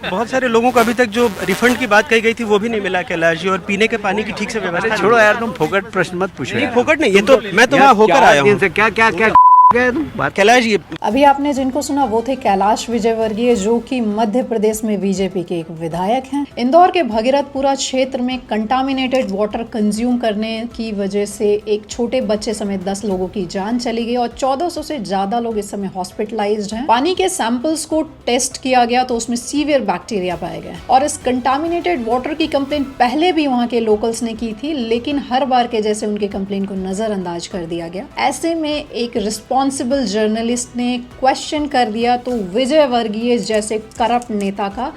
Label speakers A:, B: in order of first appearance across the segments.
A: बहुत सारे लोगों को अभी तक जो रिफंड की बात कही गई थी वो भी नहीं मिला कैलाश जी, और पीने के पानी की ठीक से व्यवस्था नहीं।
B: छोड़ो यार, तुम फोकट प्रश्न मत पूछो।
A: नहीं, फोकट नहीं, ये तो मैं तो वहाँ होकर आया हूँ।
B: क्या क्या क्या गए तुम बात।
A: कैलाश जी,
C: अभी आपने जिनको सुना वो थे कैलाश विजयवर्गीय, जो कि मध्य प्रदेश में बीजेपी के एक विधायक हैं। इंदौर के भगीरथपुरा क्षेत्र में कंटामिनेटेड वाटर कंज्यूम करने की वजह से एक छोटे बच्चे समेत 10 लोगों की जान चली गई और 1400 से ज्यादा लोग इस समय हॉस्पिटलाइज्ड हैं। पानी के सैंपल्स को टेस्ट किया गया तो उसमें सीवियर बैक्टीरिया पाए गए और इस कंटामिनेटेड वाटर की कंप्लेन पहले भी वहाँ के लोकल्स ने की थी, लेकिन हर बार के जैसे उनके कंप्लेन को नजरअंदाज कर दिया गया। ऐसे में एक रिस्पॉन्सिबल जर्नलिस्ट ने क्वेश्चन कर दिया तो विजयवर्गीय जैसे करप्ट नेता का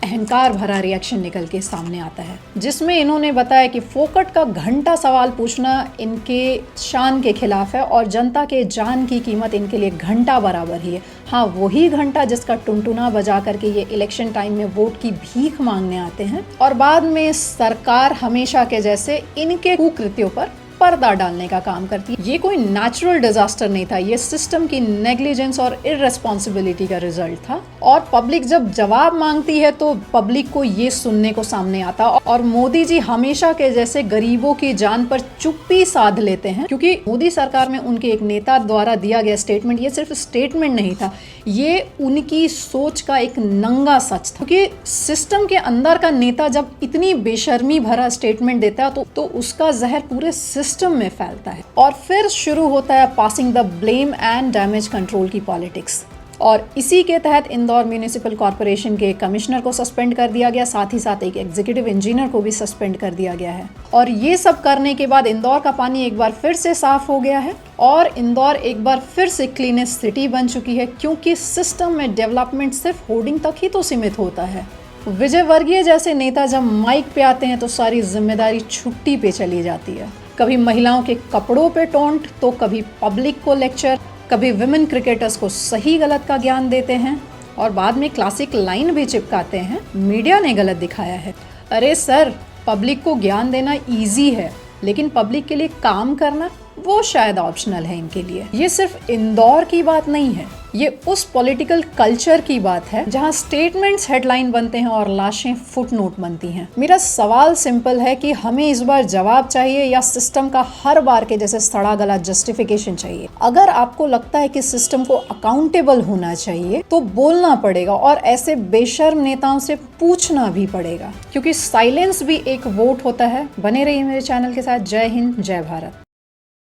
C: अहंकार भरा रिएक्शन निकल के सामने आता है, जिसमें इन्होंने बताया कि फोकट का घंटा सवाल पूछना इनके शान के खिलाफ है और जनता के जान की कीमत इनके लिए घंटा बराबर ही है। हाँ, वही घंटा जिसका टुनटुना बजा करके ये इलेक्शन टाइम में वोट की भीख मांगने आते हैं और बाद में सरकार हमेशा के जैसे इनके कुकृत्यों पर पर्दा डालने का काम करती है। ये कोई नेचुरल डिजास्टर नहीं था, ये सिस्टम की नेग्लिजेंस और इररेस्पॉन्सिबिलिटी का रिजल्ट था। और पब्लिक जब जवाब मांगती है तो पब्लिक को ये सुनने को सामने आता और मोदी जी हमेशा के जैसे गरीबों की जान पर चुप्पी साध लेते हैं, क्योंकि मोदी सरकार में उनके एक नेता द्वारा दिया गया स्टेटमेंट ये सिर्फ स्टेटमेंट नहीं था, ये उनकी सोच का एक नंगा सच था। क्योंकि सिस्टम के अंदर का नेता जब इतनी बेशर्मी भरा स्टेटमेंट देता है तो उसका जहर पूरे सिस्टम में फैलता है और फिर शुरू होता है passing the blame and damage control की पॉलिटिक्स। और इसी के तहत इंदौर म्यूनिसिपल कॉर्पोरेशन के कमिश्नर को सस्पेंड कर दिया गया, साथ ही साथ एक एग्जीक्यूटिव इंजीनियर को भी सस्पेंड कर दिया गया है। और ये सब करने के बाद इंदौर का पानी एक बार फिर से साफ हो गया है और इंदौर एक बार फिर से क्लीनेस्ट सिटी बन चुकी है, क्योंकि सिस्टम में डेवलपमेंट सिर्फ होर्डिंग तक ही तो सीमित होता है। विजयवर्गीय जैसे नेता जब माइक पे आते हैं तो सारी जिम्मेदारी छुट्टी पे चली जाती है। कभी महिलाओं के कपड़ों पे टोंट तो कभी पब्लिक को लेक्चर, कभी विमेन क्रिकेटर्स को सही गलत का ज्ञान देते हैं और बाद में क्लासिक लाइन भी चिपकाते हैं, मीडिया ने गलत दिखाया है। अरे सर, पब्लिक को ज्ञान देना इजी है, लेकिन पब्लिक के लिए काम करना वो शायद ऑप्शनल है इनके लिए। ये सिर्फ इंदौर की बात नहीं है, ये उस पॉलिटिकल कल्चर की बात है जहां स्टेटमेंट्स हेडलाइन बनते हैं और लाशें फुटनोट बनती हैं। मेरा सवाल सिंपल है कि हमें इस बार जवाब चाहिए या सिस्टम का हर बार के जैसे सड़ा गला जस्टिफिकेशन चाहिए? अगर आपको लगता है कि सिस्टम को अकाउंटेबल होना चाहिए तो बोलना पड़ेगा और ऐसे बेशर्म नेताओं से पूछना भी पड़ेगा, क्योंकि साइलेंस भी एक वोट होता है। बने रहिए मेरे चैनल के साथ। जय हिंद, जय भारत।